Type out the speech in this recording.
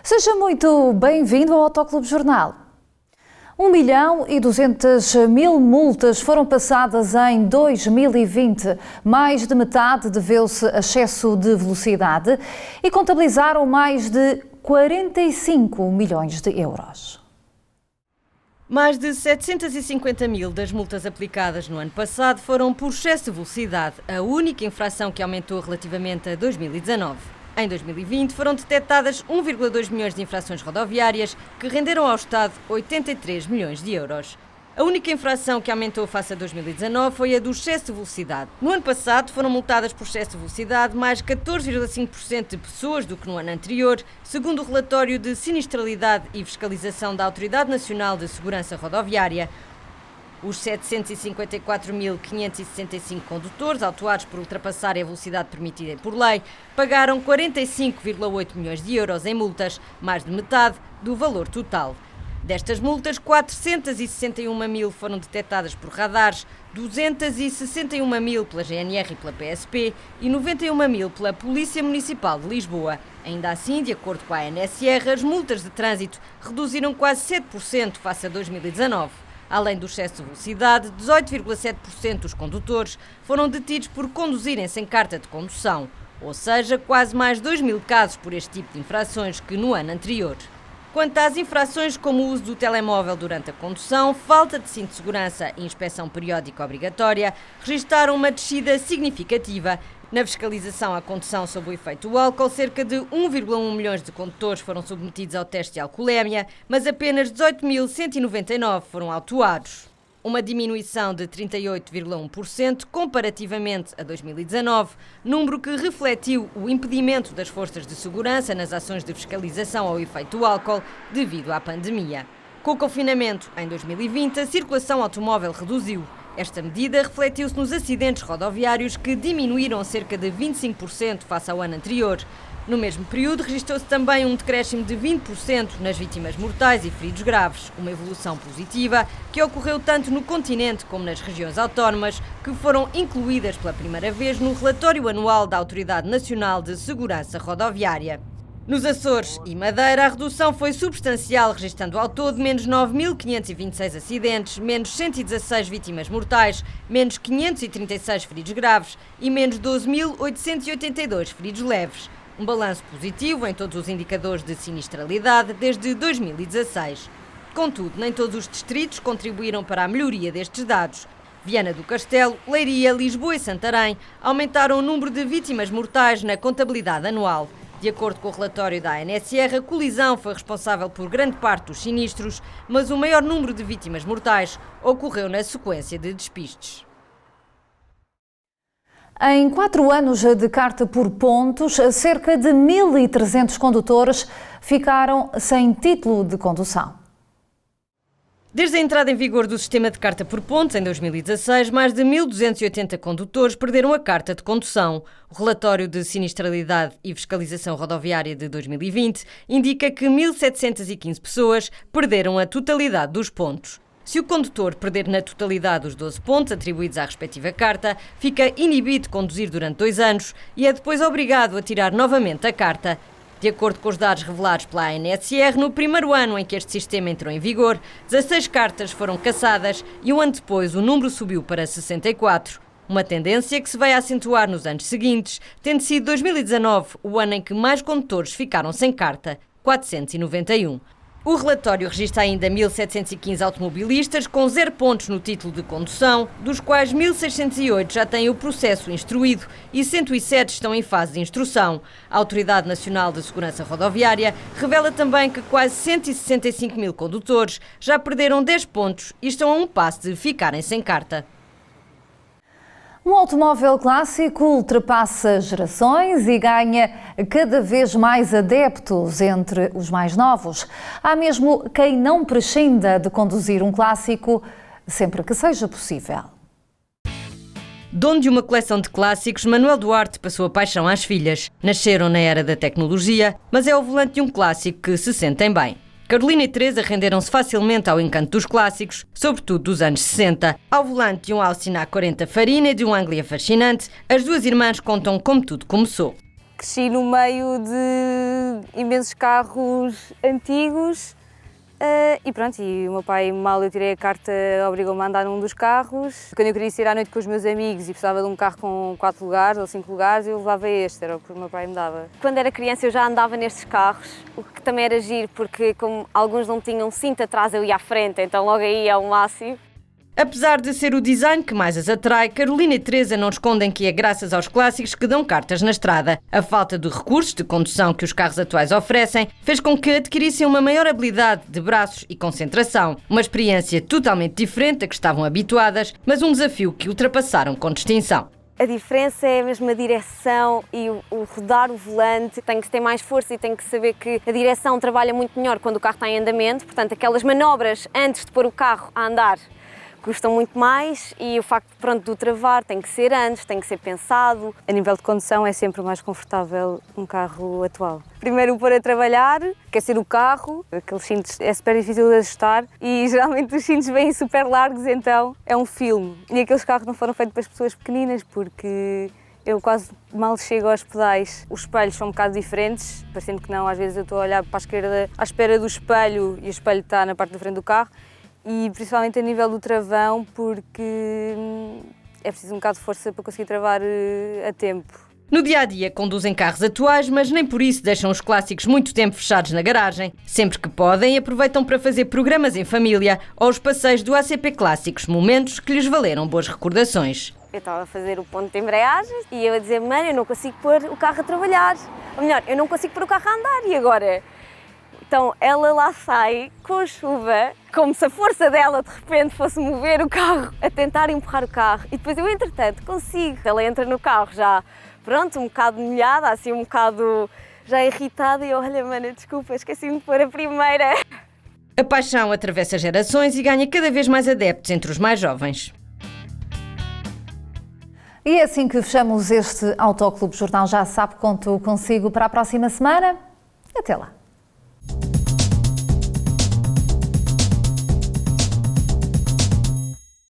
Seja muito bem-vindo ao Autoclube Jornal. 1.200.000 multas foram passadas em 2020. Mais de metade deveu-se a excesso de velocidade e contabilizaram mais de 45 milhões de euros. Mais de 750.000 das multas aplicadas no ano passado foram por excesso de velocidade, a única infração que aumentou relativamente a 2019. Em 2020 foram detectadas 1,2 milhões de infrações rodoviárias que renderam ao Estado 83 milhões de euros. A única infração que aumentou face a 2019 foi a do excesso de velocidade. No ano passado foram multadas por excesso de velocidade mais 14,5% de pessoas do que no ano anterior, segundo o relatório de sinistralidade e fiscalização da Autoridade Nacional de Segurança Rodoviária. Os 754.565 condutores autuados por ultrapassarem a velocidade permitida por lei pagaram 45,8 milhões de euros em multas, mais de metade do valor total. Destas multas, 461.000 foram detectadas por radares, 261.000 pela GNR e pela PSP e 91.000 pela Polícia Municipal de Lisboa. Ainda assim, de acordo com a ANSR, as multas de trânsito reduziram quase 7% face a 2019. Além do excesso de velocidade, 18,7% dos condutores foram detidos por conduzirem sem carta de condução, ou seja, quase mais 2.000 casos por este tipo de infrações que no ano anterior. Quanto às infrações como o uso do telemóvel durante a condução, falta de cinto de segurança e inspeção periódica obrigatória, registaram uma descida significativa. Na fiscalização à condução sob o efeito do álcool, cerca de 1,1 milhões de condutores foram submetidos ao teste de alcoolemia, mas apenas 18.199 foram autuados. Uma diminuição de 38,1% comparativamente a 2019, número que refletiu o impedimento das forças de segurança nas ações de fiscalização ao efeito do álcool devido à pandemia. Com o confinamento em 2020, a circulação automóvel reduziu. Esta medida refletiu-se nos acidentes rodoviários que diminuíram cerca de 25% face ao ano anterior. No mesmo período, registrou-se também um decréscimo de 20% nas vítimas mortais e feridos graves, uma evolução positiva que ocorreu tanto no continente como nas regiões autónomas, que foram incluídas pela primeira vez no relatório anual da Autoridade Nacional de Segurança Rodoviária. Nos Açores e Madeira, a redução foi substancial, registrando ao todo menos 9.526 acidentes, menos 116 vítimas mortais, menos 536 feridos graves e menos 12.882 feridos leves. Um balanço positivo em todos os indicadores de sinistralidade desde 2016. Contudo, nem todos os distritos contribuíram para a melhoria destes dados. Viana do Castelo, Leiria, Lisboa e Santarém aumentaram o número de vítimas mortais na contabilidade anual. De acordo com o relatório da ANSR, a colisão foi responsável por grande parte dos sinistros, mas o maior número de vítimas mortais ocorreu na sequência de despistes. Em 4 anos de carta por pontos, cerca de 1.300 condutores ficaram sem título de condução. Desde a entrada em vigor do sistema de carta por pontos, em 2016, mais de 1.280 condutores perderam a carta de condução. O relatório de sinistralidade e fiscalização rodoviária de 2020 indica que 1.715 pessoas perderam a totalidade dos pontos. Se o condutor perder na totalidade os 12 pontos atribuídos à respectiva carta, fica inibido de conduzir durante 2 anos e é depois obrigado a tirar novamente a carta. De acordo com os dados revelados pela ANSR, no primeiro ano em que este sistema entrou em vigor, 16 cartas foram cassadas e um ano depois o número subiu para 64. Uma tendência que se vai acentuar nos anos seguintes, tendo sido 2019 o ano em que mais condutores ficaram sem carta, 491. O relatório registra ainda 1.715 automobilistas com 0 pontos no título de condução, dos quais 1.608 já têm o processo instruído e 107 estão em fase de instrução. A Autoridade Nacional de Segurança Rodoviária revela também que quase 165.000 condutores já perderam 10 pontos e estão a um passo de ficarem sem carta. Um automóvel clássico ultrapassa gerações e ganha cada vez mais adeptos entre os mais novos. Há mesmo quem não prescinda de conduzir um clássico sempre que seja possível. Dono de uma coleção de clássicos, Manuel Duarte passou a paixão às filhas. Nasceram na era da tecnologia, mas é ao volante de um clássico que se sentem bem. Carolina e Teresa renderam-se facilmente ao encanto dos clássicos, sobretudo dos anos 60. Ao volante de um Alcina A40 Farina e de um Anglia fascinante, as duas irmãs contam como tudo começou. cresci no meio de imensos carros antigos e pronto, e o meu pai, mal eu tirei a carta, obrigou-me a andar num dos carros. Quando eu queria sair à noite com os meus amigos e precisava de um carro com 4 lugares ou 5 lugares, eu levava este, era o que o meu pai me dava. Quando era criança eu já andava nestes carros, o que também era giro, porque como alguns não tinham cinto atrás, eu ia à frente, então logo aí é o máximo. Apesar de ser o design que mais as atrai, Carolina e Teresa não escondem que é graças aos clássicos que dão cartas na estrada. A falta de recursos de condução que os carros atuais oferecem fez com que adquirissem uma maior habilidade de braços e concentração. Uma experiência totalmente diferente a que estavam habituadas, mas um desafio que ultrapassaram com distinção. A diferença é mesmo a direção e o rodar o volante. Tem que ter mais força e tem que saber que a direção trabalha muito melhor quando o carro está em andamento. Portanto, aquelas manobras antes de pôr o carro a andar custam muito mais e o facto de o travar tem que ser antes, tem que ser pensado. A nível de condução é sempre mais confortável um carro atual. Primeiro pôr a trabalhar, aquecer o carro, aqueles cintos é super difícil de ajustar e geralmente os cintos vêm super largos, então é um filme. E aqueles carros não foram feitos para as pessoas pequeninas porque eu quase mal chego aos pedais. Os espelhos são um bocado diferentes, parecendo que não, às vezes eu estou a olhar para a esquerda à espera do espelho e o espelho está na parte da frente do carro. E principalmente a nível do travão, porque é preciso um bocado de força para conseguir travar a tempo. No dia-a-dia conduzem carros atuais, mas nem por isso deixam os clássicos muito tempo fechados na garagem. Sempre que podem, aproveitam para fazer programas em família ou os passeios do ACP Clássicos, momentos que lhes valeram boas recordações. Eu estava a fazer o ponto de embreagem e eu a dizer, mãe, eu não consigo pôr o carro a trabalhar. Ou melhor, eu não consigo pôr o carro a andar e agora? Então ela lá sai com a chuva, como se a força dela de repente fosse mover o carro, a tentar empurrar o carro. E depois eu, entretanto, consigo. Ela entra no carro já, pronto, um bocado molhada, assim um bocado já irritada. E eu, olha, mana, desculpa, esqueci-me de pôr a primeira. A paixão atravessa gerações e ganha cada vez mais adeptos entre os mais jovens. E é assim que fechamos este Autoclube Jornal. Já sabe, conto consigo para a próxima semana. Até lá.